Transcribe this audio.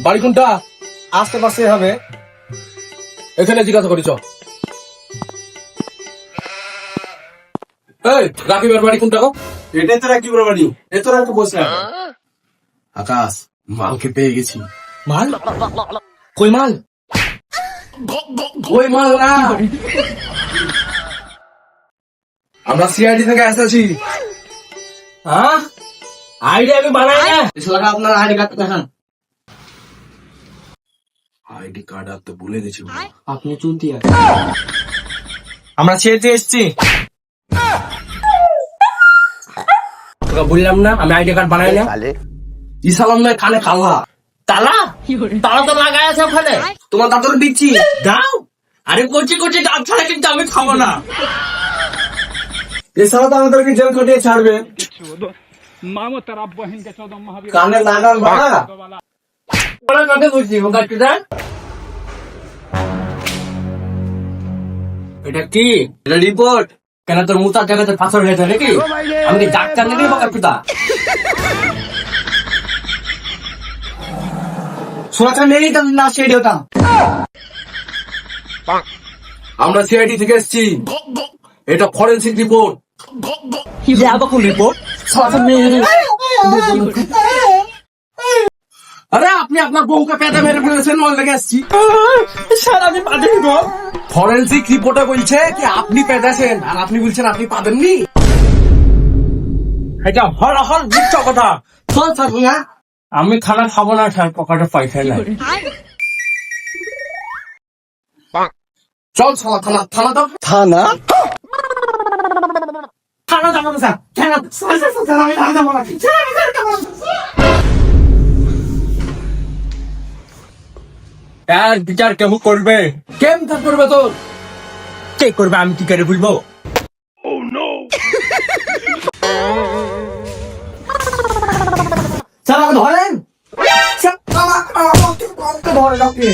বাড়ি কোনটা? আসতে পারছে হবে। এখানে জিজ্ঞাসা করি চ। এই রাকিবের বাড়ি কোনটা গো? এটাই তো রাকিবের বাড়ি। এ তো রাকিব বসে আছে। আকাশ, মালকে পেয়ে গেছি। মাল? কই মাল? ওই মাল না, আমরা সিআইডি থেকে এসেছি। হ্যাঁ, আইডি আমি বানাই না। ছেলেটা আপনার আইডি কার্ড দেখান। আইডি কার্ড আর তো ভুলে গেছি। আপনি চুনতি আমরা ছেড়ে এসছি। তোকে বললাম না আমি আইডি কার্ড বানাই না। ইসালাম নয়, কানে কালা। তালা তালা তো লাগাই আছে ওখানে। তোমার দাদুর দিচ্ছি। দাও। আরে কচি কচি দাঁত ছাড়া কিন্তু আমি খাবো না। এছাড়া তো আমাদেরকে জেল খাটিয়ে ছাড়বে। কানে লাগান বাবা। ওরা কাকে বলছি গাছটা? এটা কি? এটা রিপোর্ট। কেন তোর মুতার জায়গাতে পাথর হয়েছে নাকি? আমি কি ডাক্তার নাকি বাকারপিতা? শোনাটা নেই তো না সেটি ওটা। আমরা সিআইডি থেকে এসেছি। এটা ফরেনসিক রিপোর্ট। যে আবার কোন রিপোর্ট? আরে আপনি আপনার বউকে পেটে মেরে ফেলেছেন, ওর লেগে এসেছি। স্যার আমি পাঠিয়ে দেবো। ফরেনসিক রিপোর্টে বলছে কি আপনি পেটেছেন, আর আপনি বলছেন আপনি পাবেননি। এটা হল হল মিথ্যা কথা। চল স্যার না, আমি খানা খাবো না স্যার, পকেটে পয়সা নাই। চল শালা থানা। থানা দাও। থানা থানা যাবো না স্যার। থানা স্যার আমি থানা যাবো না। আর বিচার কেমন করবে? কেমন থাক করবে তোর? কে করবে আমি কি করে বলবো? স্যার আমাকে ধরেন। স্যার, আমাকে ধরেন আপনি।